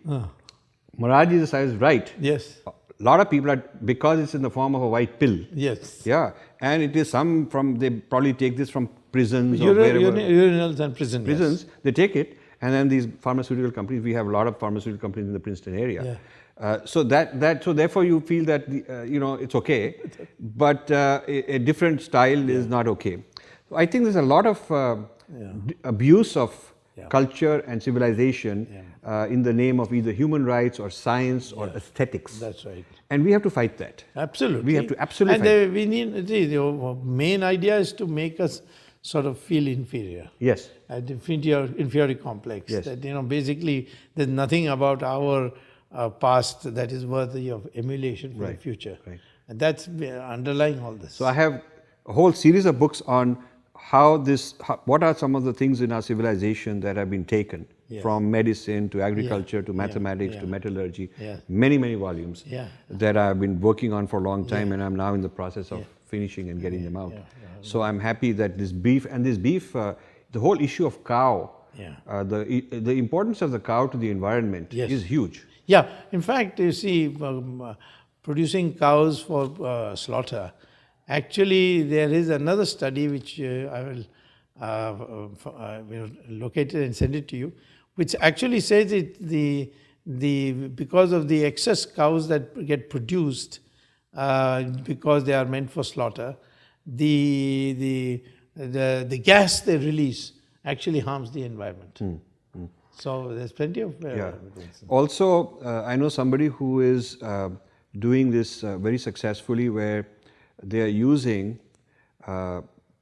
Morarji Desai is right. Yes. A lot of people because it's in the form of a white pill. Yes. Yeah, and it is they probably take this from prisons or wherever. Urinals and prisons. Prisons, they take it, and then these pharmaceutical companies, we have a lot of pharmaceutical companies in the Princeton area. So therefore you feel that it's okay, but a different style is not okay. So I think there's a lot of abuse of culture and civilization in the name of either human rights or science or aesthetics. That's right. And we have to fight that. Absolutely. We have to absolutely fight that. We need, the main idea is to make us sort of feel inferior. Yes. The inferiority complex. Yes. That, basically there's nothing about our past that is worthy of emulation for the future. Right. And that's underlying all this. So I have a whole series of books on what are some of the things in our civilization that have been taken from medicine to agriculture to mathematics to metallurgy. Many, many volumes that I've been working on for a long time, and I'm now in the process of finishing and getting them out. So I'm happy that this beef, the whole issue of cow, the importance of the cow to the environment is huge. Yeah, in fact, you see, producing cows for slaughter, actually there is another study which I will locate it and send it to you, which actually says because of the excess cows that get produced because they are meant for slaughter, the gas they release actually harms the environment. So there's plenty of evidence. Also, I know somebody who is doing this very successfully, where they are using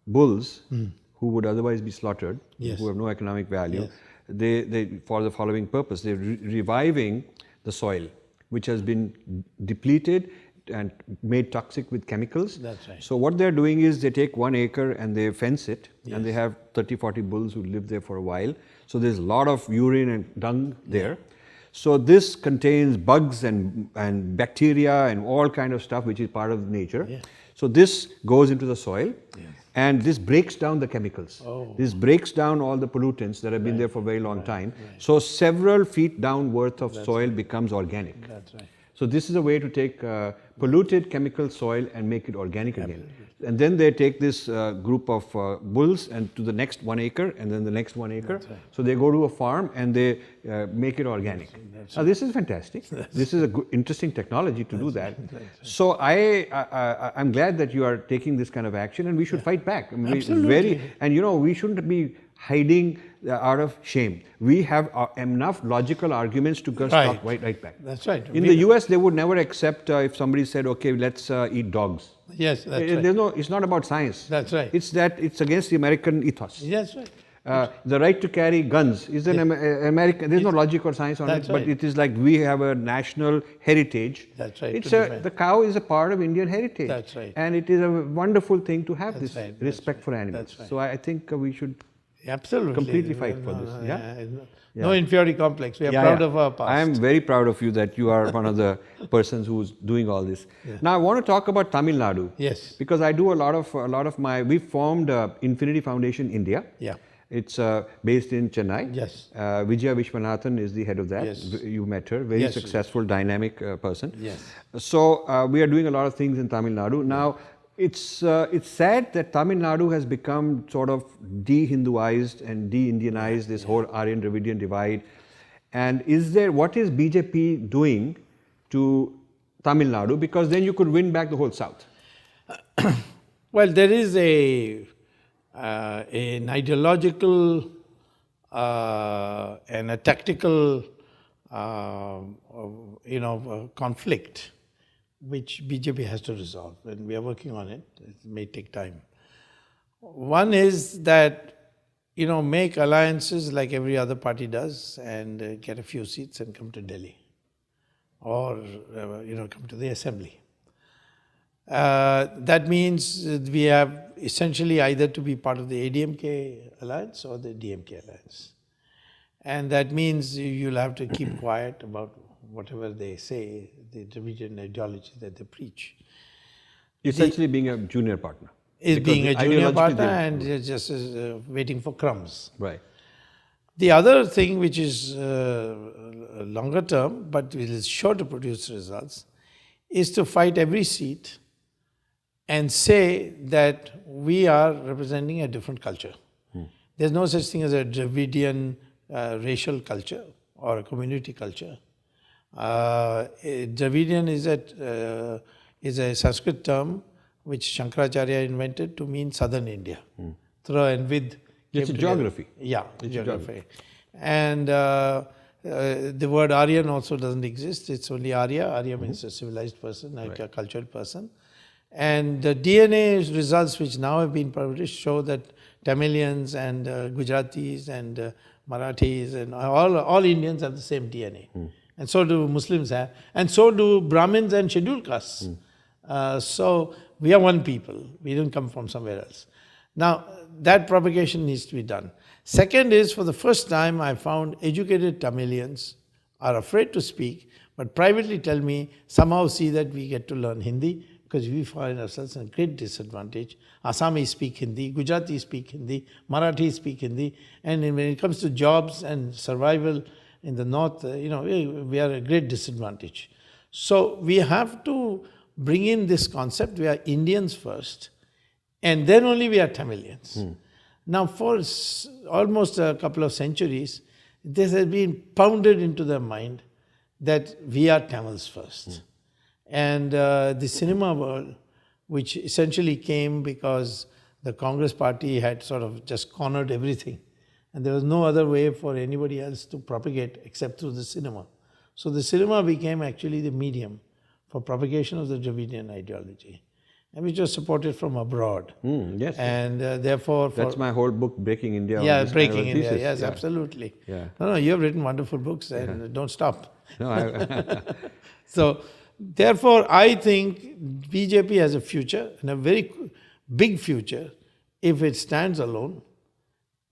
bulls who would otherwise be slaughtered, who have no economic value. They for the following purpose: they're reviving the soil, which has been depleted and made toxic with chemicals. That's right. So what they're doing is they take 1 acre and they fence it, and they have 30-40 bulls who live there for a while. So there's a lot of urine and dung there. So this contains bugs and bacteria and all kind of stuff which is part of nature. So this goes into the soil, and this breaks down the chemicals. This breaks down all the pollutants that have been there for a very long time. So several feet down worth of soil becomes organic. That's right. So this is a way to take polluted chemical soil and make it organic again. And then they take this group of bulls and to the next 1 acre, and then the next 1 acre. So they go to a farm and they make it organic. Now this is fantastic. This is a good, interesting technology to do that. So I'm glad that you are taking this kind of action, and we should fight back. I mean, Absolutely. And you know, we shouldn't be hiding out of shame. We have enough logical arguments to just talk right back. That's right. In the US, they would never accept if somebody said, okay, let's eat dogs. Yes, that's right. It's not about science. That's right. It's against the American ethos. That's right. The right to carry guns is an American. There's no logic or science on it, but it is like we have a national heritage. That's right. The cow is a part of Indian heritage. That's right. And it is a wonderful thing to have this right. respect for animals. That's right. So I think we should Absolutely. completely fight for this. No inferiority complex. We are proud of our past. I am very proud of you that you are one of the persons who's doing all this. Now I want to talk about Tamil Nadu. Yes. Because I do a lot of my. We formed Infinity Foundation India. Yeah. It's based in Chennai. Yes. Vijaya Vishwanathan is the head of that. Yes. You met her. Very successful, dynamic person. Yes. So we are doing a lot of things in Tamil Nadu. Now, it's sad that Tamil Nadu has become sort of de-Hinduized and de-Indianized, this whole Aryan-Dravidian divide. And what is BJP doing to Tamil Nadu? Because then you could win back the whole South. Well, there is an ideological and a tactical, conflict which BJP has to resolve, and we are working on it. It may take time. One is that, make alliances like every other party does and get a few seats and come to Delhi or, come to the assembly. That means we have essentially either to be part of the ADMK alliance or the DMK alliance. And that means you'll have to keep quiet about whatever they say, the Dravidian ideology that they preach. Essentially being a junior partner. Is being a junior partner and just waiting for crumbs. Right. The other thing which is longer term, but it is sure to produce results, is to fight every seat and say that we are representing a different culture. There's no such thing as a Dravidian racial culture or a community culture. Dravidian is a Sanskrit term which Shankaracharya invented to mean southern India. Through and with. It's a geography. Yeah, geography. And the word Aryan also doesn't exist. It's only Arya. Arya means a civilized person, a cultured person. And the DNA results which now have been published show that Tamilians and Gujaratis and Marathis and all Indians have the same DNA. And so do Muslims have. And so do Brahmins and scheduled castes. So we are one people. We didn't come from somewhere else. Now, that propagation needs to be done. Second is, for the first time, I found educated Tamilians are afraid to speak, but privately tell me, somehow see that we get to learn Hindi, because we find ourselves in a great disadvantage. Assamese speak Hindi, Gujaratis speak Hindi, Marathis speak Hindi, and when it comes to jobs and survival in the north, we are a great disadvantage. So we have to bring in this concept, we are Indians first, and then only we are Tamilians. Now, for almost a couple of centuries, this has been pounded into their mind that we are Tamils first. And the cinema world, which essentially came because the Congress party had sort of just cornered everything. And there was no other way for anybody else to propagate except through the cinema. So the cinema became actually the medium for propagation of the Dravidian ideology, and which was supported from abroad. Yes. And therefore... That's my whole book, Breaking India. Yeah, on this Breaking kind of a India, thesis. yes, Yeah. absolutely. Yeah. No, you have written wonderful books and don't stop. No, So, therefore, I think BJP has a future, and a very big future, if it stands alone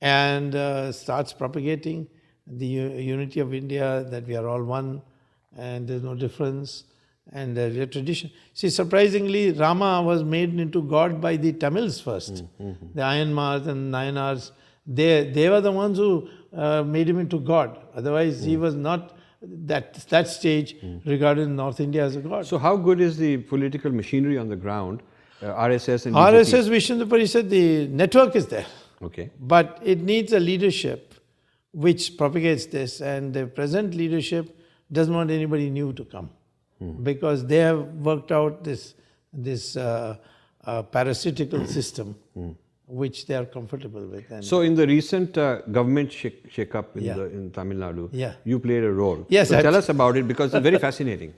and starts propagating the unity of India, that we are all one and there's no difference, and we have tradition. See, surprisingly, Rama was made into God by the Tamils first. The Ayanmars and Nayanars, they were the ones who made him into God. Otherwise, he was not that stage regarded in North India as a god. So how good is the political machinery on the ground, RSS and BJP? RSS, Vishnu Hindu Parishad, the network is there. Okay. But it needs a leadership which propagates this, and the present leadership doesn't want anybody new to come because they have worked out this parasitical system which they are comfortable with. And So in the recent government shake-up in Tamil Nadu, Yeah. you played a role. Yes, So tell us about it because it's very fascinating.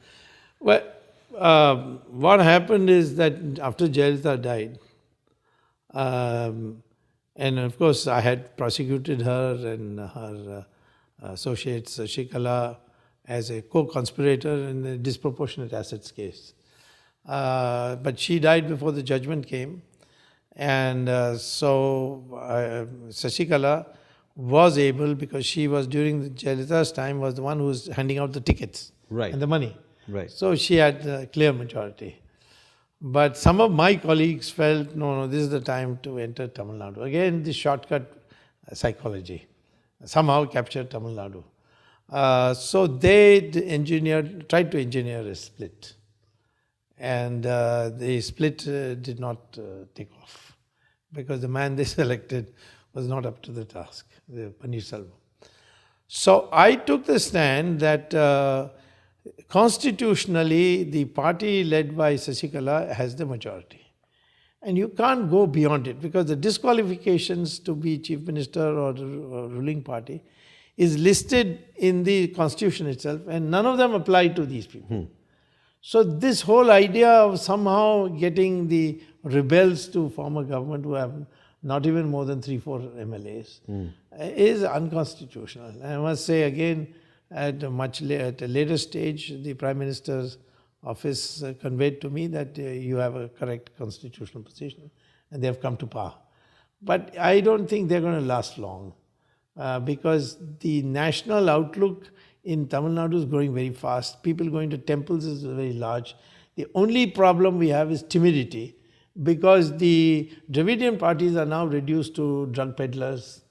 Well, what happened is that after Jayalalitha died, and of course I had prosecuted her and her associate Shashikala as a co-conspirator in the disproportionate assets case. But she died before the judgment came. And so Shashikala was able, because she was during the Jayalalitha's time, was the one who was handing out the tickets Right. and the money. Right. So she had a clear majority. But some of my colleagues felt, no, this is the time to enter Tamil Nadu. Again, the shortcut psychology somehow captured Tamil Nadu. So they tried to engineer a split. And the split did not take off because the man they selected was not up to the task, the Paneerselvam. So I took the stand that constitutionally the party led by Shashikala has the majority. And you can't go beyond it because the disqualifications to be chief minister or the ruling party is listed in the constitution itself, and none of them apply to these people. So this whole idea of somehow getting the rebels to form a government who have not even more than 3-4 MLAs is unconstitutional. And I must say again, at a later stage, the Prime Minister's office conveyed to me that you have a correct constitutional position and they have come to power. But I don't think they're going to last long because the national outlook in Tamil Nadu is growing very fast. People going to temples is very large. The only problem we have is timidity because the Dravidian parties are now reduced to drug peddlers,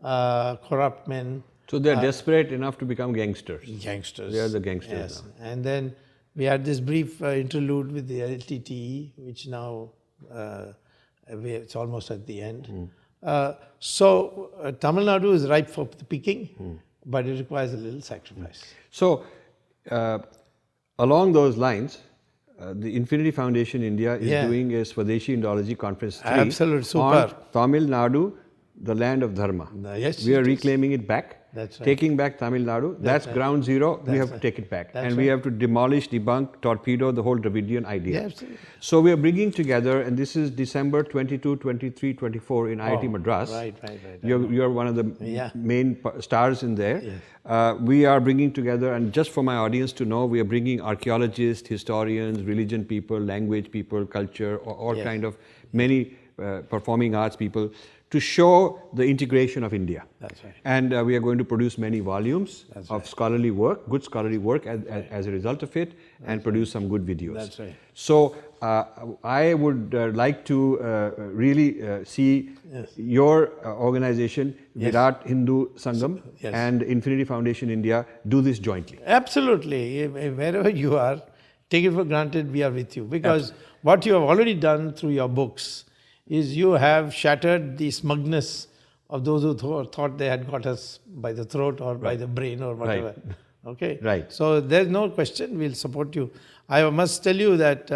corrupt men. So they're desperate enough to become gangsters. Gangsters. They are the gangsters Yes. now. And then we had this brief interlude with the LTTE, which now it's almost at the end. So Tamil Nadu is ripe for the picking, but it requires a little sacrifice. So along those lines, the Infinity Foundation India is doing a Swadeshi Indology Conference 3 Absolute, super. on Tamil Nadu, the land of Dharma. Yes, We are it is. reclaiming it back. That's right. Taking back Tamil Nadu. That's ground zero. We have to take it back. And we have to demolish, debunk, torpedo the whole Dravidian idea. Yeah, absolutely. So we are bringing together, and this is December 22, 23, 24 in IIT Madras. Right. You're one of the main stars in there. Yes. We are bringing together, and just for my audience to know, we are bringing archaeologists, historians, religion people, language people, culture, all kind of many performing arts people to show the integration of India. That's right. And we are going to produce many volumes of scholarly work, good scholarly work as a result of it, and produce some good videos. That's right. So I would like to really see your organization, Virat Hindu Sangam and Infinity Foundation India, do this jointly. Absolutely. Wherever you are, take it for granted we are with you. Because what you have already done through your books is you have shattered the smugness of those who thought they had got us by the throat or by the brain or whatever. Okay? Right. So there's no question, we'll support you. I must tell you that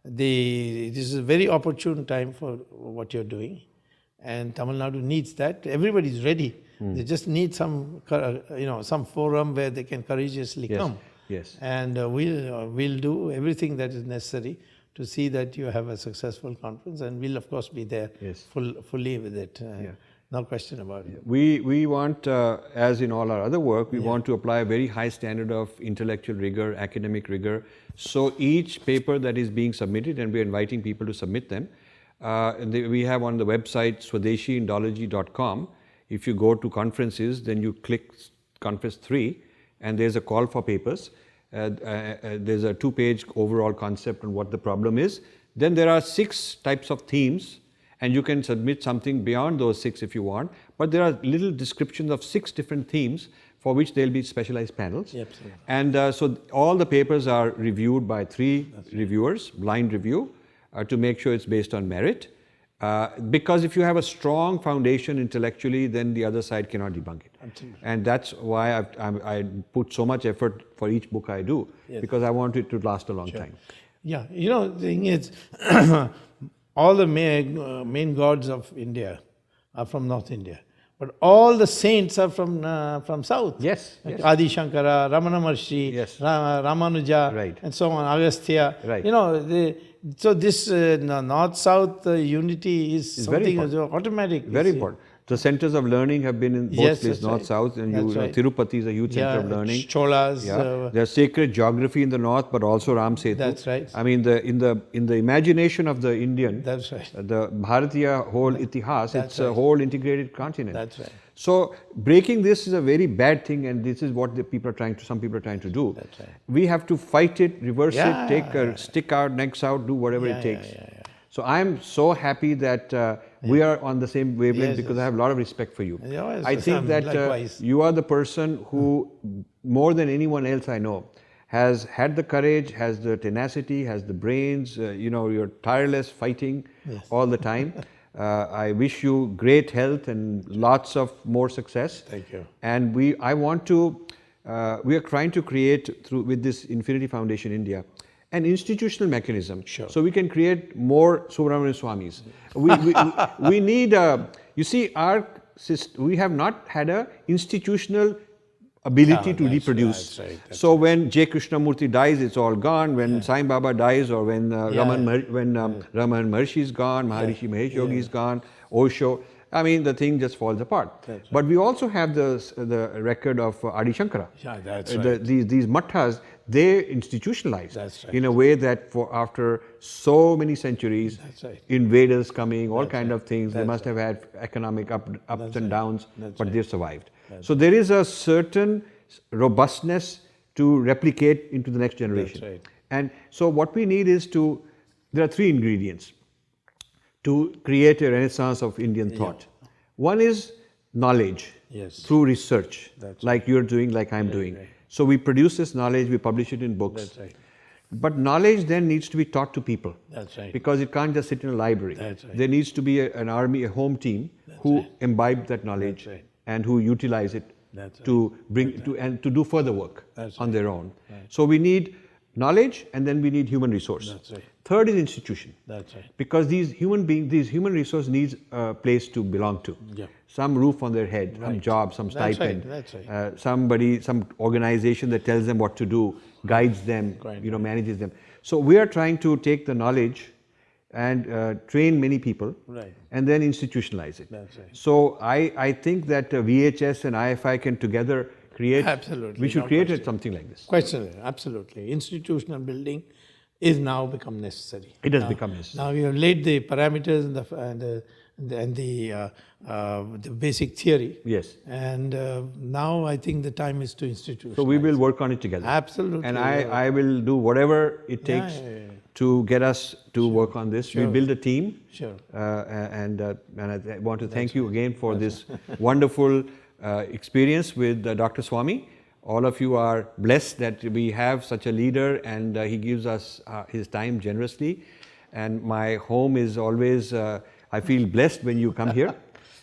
this is a very opportune time for what you're doing. And Tamil Nadu needs that. Everybody's ready. They just need some, some forum where they can courageously come. Yes. And we'll do everything that is necessary to see that you have a successful conference, and we'll of course be there fully with it. No question about it. We want, as in all our other work, we want to apply a very high standard of intellectual rigor, academic rigor. So each paper that is being submitted, and we're inviting people to submit them, we have on the website swadeshiindology.com. If you go to conferences, then you click conference 3, and there's a call for papers. There's a 2-page overall concept on what the problem is. Then there are 6 types of themes, and you can submit something beyond those 6 if you want. But there are little descriptions of 6 different themes for which there will be specialized panels. Absolutely. And so all the papers are reviewed by 3 reviewers, blind review, to make sure it's based on merit. Because if you have a strong foundation intellectually, then the other side cannot debunk it. Absolutely. And that's why I put so much effort for each book I do, because I want it to last a long time. Yeah, the thing is, all the main gods of India are from North India. But all the saints are from South. Yes. Like Adi Shankara, Ramana Maharshi, Ramanuja, and so on, Agastya. Right. So this North-South unity is something automatic. Very important. The centers of learning have been in both places, North-South, and Tirupati is a huge center of learning. Cholas. There's sacred geography in the north, but also Ram Setu. That's right. I mean, in the imagination of the Indian, that's right. The Bharatiya whole itihas, it's a whole integrated continent. That's right. So breaking this is a very bad thing, and this is what some people are trying to do. That's right. We have to fight it, reverse it, take a stick out, necks out, do whatever it takes. So I'm so happy that we are on the same wavelength, because I have a lot of respect for you. I think that you are the person who, more than anyone else I know, has had the courage, has the tenacity, has the brains, you're tireless fighting all the time. I wish you great health and lots of more success. Thank you. And we are trying to create, with this Infinity Foundation India, an institutional mechanism, so we can create more Subramanian Swamis. We need you see, we have not had a institutional ability to reproduce. That's so when J. Krishnamurti dies, it's all gone. When Sai Baba dies, or when Raman Maharshi is gone, Maharishi Mahesh Yogi is gone, Osho, I mean, the thing just falls apart. But we also have the record of Adi Shankara. Yeah, that's right. These matthas, they institutionalized in a way that after so many centuries, invaders coming, all kind of things, they must have had economic ups and downs, but they survived. So there is a certain robustness to replicate into the next generation. And so what we need is there are 3 ingredients to create a renaissance of Indian thought. One is knowledge through research, like you're doing, like I'm doing. So we produce this knowledge, we publish it in books. But knowledge then needs to be taught to people. Because it can't just sit in a library. There needs to be an army, a home team who imbibe that knowledge and who utilize it to bring and to do further work on their own. So we need knowledge, and then we need human resource. Third is institution. Because these human resource needs a place to belong to. Some roof on their head, some job, some stipend, somebody, some organization that tells them what to do, guides them, manages them. So we are trying to take the knowledge and train many people, and then institutionalize it. So I think that VHS and IFI can together create. Absolutely. We should create something like this. Absolutely. Institutional building is now become necessary. It has become necessary. Now we have laid the parameters and the basic theory. Yes. And now I think the time is to institutionalize. So we will work on it together. Absolutely. And I will do whatever it takes to get us to work on this. We'll build a team. And I want to thank you again for this wonderful experience with Dr. Swamy. All of you are blessed that we have such a leader, and he gives us his time generously. And my home is always, I feel blessed when you come here.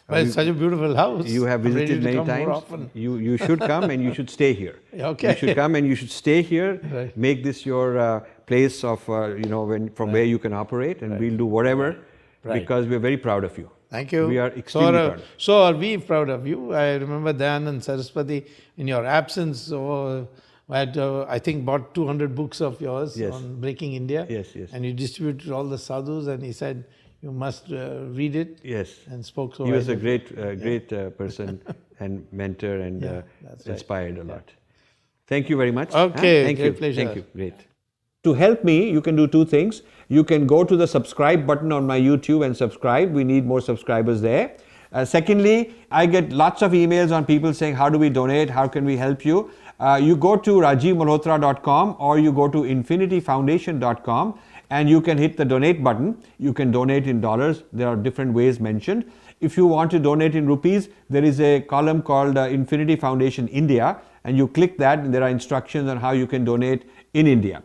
Well, it's such a beautiful house. You have I'm ready visited to many come more times. often. You should come and you should stay here. Okay. You should come and you should stay here. Right. Make this your place of from where you can operate, and we'll do whatever because we're very proud of you. Thank you. We are extremely proud. So are we proud of you. I remember Dan and Saraswati, in your absence, had, I think, bought 200 books of yours on Breaking India. Yes, yes. And you distributed all the sadhus, and he said, you must read it. Yes. And spoke so He was a widely. great person and mentor and that's right. inspired a lot. Thank you very much. Okay, Thank great you. pleasure. Thank you. Great. To help me, you can do two things. You can go to the subscribe button on my YouTube and subscribe. We need more subscribers there. Secondly, I get lots of emails on people saying, how do we donate? How can we help you? You go to rajivmalhotra.com or you go to infinityfoundation.com and you can hit the donate button. You can donate in dollars. There are different ways mentioned. If you want to donate in rupees, there is a column called Infinity Foundation India, and you click that and there are instructions on how you can donate in India.